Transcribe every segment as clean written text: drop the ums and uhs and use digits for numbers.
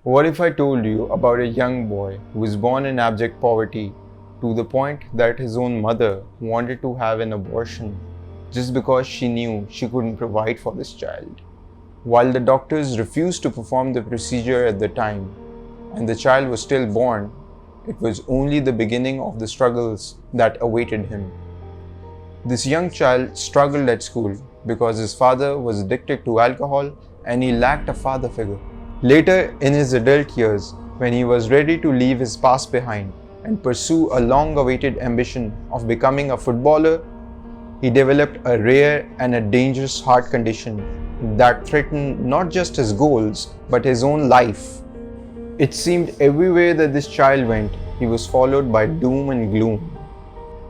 What if I told you about a young boy who was born in abject poverty to the point that his own mother wanted to have an abortion just because she knew she couldn't provide for this child? While the doctors refused to perform the procedure at the time and the child was still born, it was only the beginning of the struggles that awaited him. This young child struggled at school because his father was addicted to alcohol and he lacked a father figure. Later, in his adult years, when he was ready to leave his past behind and pursue a long awaited ambition of becoming a footballer, he developed a rare and a dangerous heart condition that threatened not just his goals but his own life. It seemed everywhere that this child went, he was followed by doom and gloom.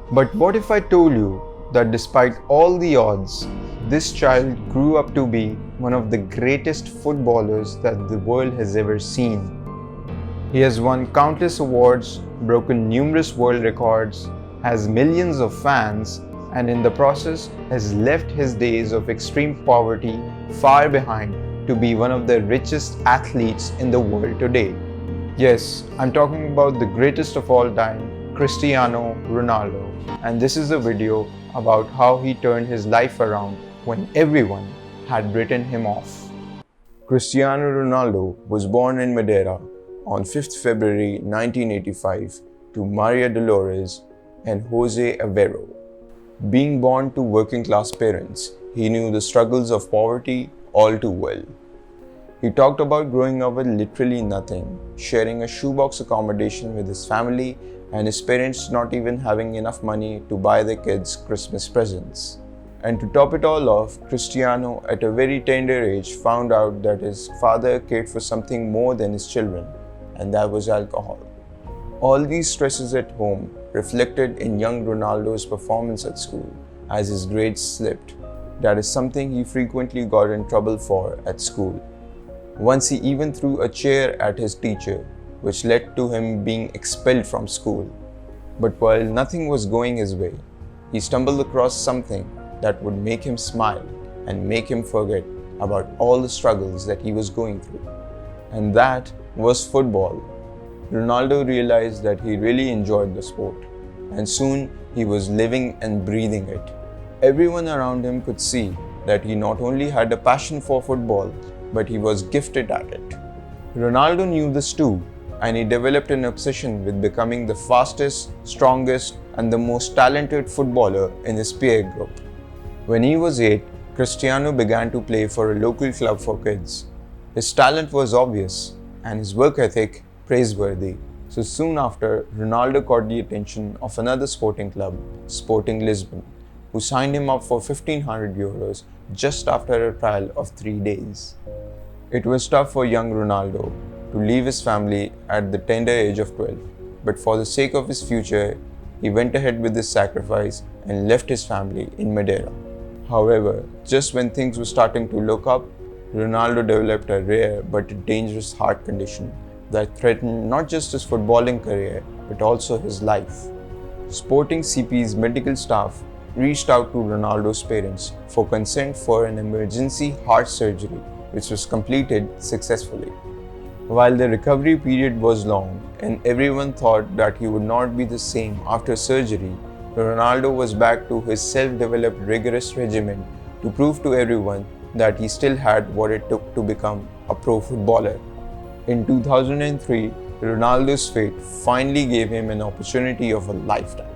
But what if I told you that despite all the odds, this child grew up to be one of the greatest footballers that the world has ever seen? He has won countless awards, broken numerous world records, has millions of fans, and in the process has left his days of extreme poverty far behind to be one of the richest athletes in the world today. Yes, I'm talking about the greatest of all time, Cristiano Ronaldo, and this is a video about how he turned his life around when everyone had written him off. Cristiano Ronaldo was born in Madeira on 5th February 1985 to Maria Dolores and Jose Aveiro. Being born to working class parents, he knew the struggles of poverty all too well. He talked about growing up with literally nothing, sharing a shoebox accommodation with his family and his parents not even having enough money to buy their kids Christmas presents. And to top it all off, Cristiano at a very tender age found out that his father cared for something more than his children, and that was alcohol. All these stresses at home reflected in young Ronaldo's performance at school as his grades slipped. That is something he frequently got in trouble for at school. Once he even threw a chair at his teacher, which led to him being expelled from school. But while nothing was going his way, he stumbled across something that would make him smile and make him forget about all the struggles that he was going through. And that was football. Ronaldo realized that he really enjoyed the sport, and soon he was living and breathing it. Everyone around him could see that he not only had a passion for football, but he was gifted at it. Ronaldo knew this too, and he developed an obsession with becoming the fastest, strongest, and the most talented footballer in his peer group. When he was 8, Cristiano began to play for a local club for kids. His talent was obvious, and his work ethic praiseworthy. So soon after, Ronaldo caught the attention of another sporting club, Sporting Lisbon, who signed him up for €1,500 just after a trial of 3 days. It was tough for young Ronaldo to leave his family at the tender age of 12, but for the sake of his future, he went ahead with this sacrifice and left his family in Madeira. However, just when things were starting to look up, Ronaldo developed a rare but dangerous heart condition that threatened not just his footballing career but also his life. Sporting CP's medical staff reached out to Ronaldo's parents for consent for an emergency heart surgery, which was completed successfully. While the recovery period was long and everyone thought that he would not be the same after surgery, Ronaldo was back to his self-developed rigorous regimen to prove to everyone that he still had what it took to become a pro footballer. In 2003, Ronaldo's fate finally gave him an opportunity of a lifetime.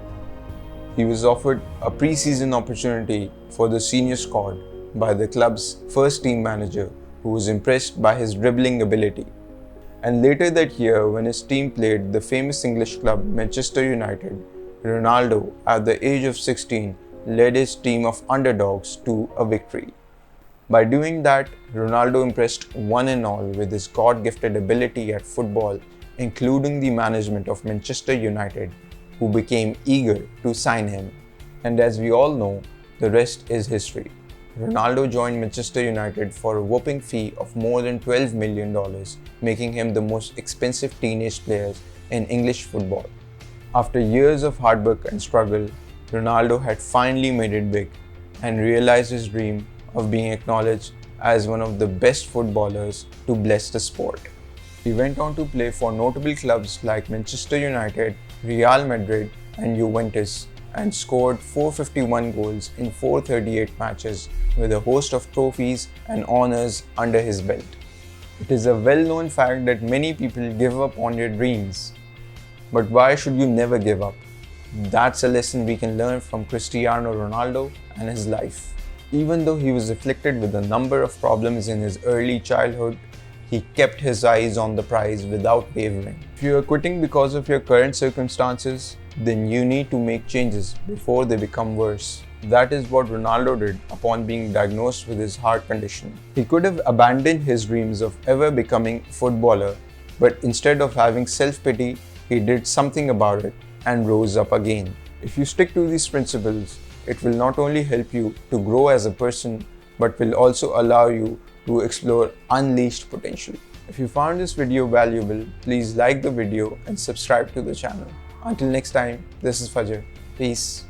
He was offered a pre-season opportunity for the senior squad by the club's first team manager, who was impressed by his dribbling ability. And later that year, when his team played the famous English club Manchester United, Ronaldo, at the age of 16, led his team of underdogs to a victory. By doing that, Ronaldo impressed one and all with his God-gifted ability at football, including the management of Manchester United, who became eager to sign him. And as we all know, the rest is history. Ronaldo joined Manchester United for a whopping fee of more than $12 million, making him the most expensive teenage player in English football. After years of hard work and struggle, Ronaldo had finally made it big and realized his dream of being acknowledged as one of the best footballers to bless the sport. He went on to play for notable clubs like Manchester United, Real Madrid, and Juventus, and scored 451 goals in 438 matches with a host of trophies and honours under his belt. It is a well-known fact that many people give up on their dreams. But why should you never give up? That's a lesson we can learn from Cristiano Ronaldo and his life. Even though he was afflicted with a number of problems in his early childhood, he kept his eyes on the prize without wavering. If you are quitting because of your current circumstances, then you need to make changes before they become worse. That is what Ronaldo did upon being diagnosed with his heart condition. He could have abandoned his dreams of ever becoming a footballer, but instead of having self-pity, he did something about it and rose up again. If you stick to these principles, it will not only help you to grow as a person, but will also allow you to explore unleashed potential. If you found this video valuable, please like the video and subscribe to the channel. Until next time, this is Fajr. Peace.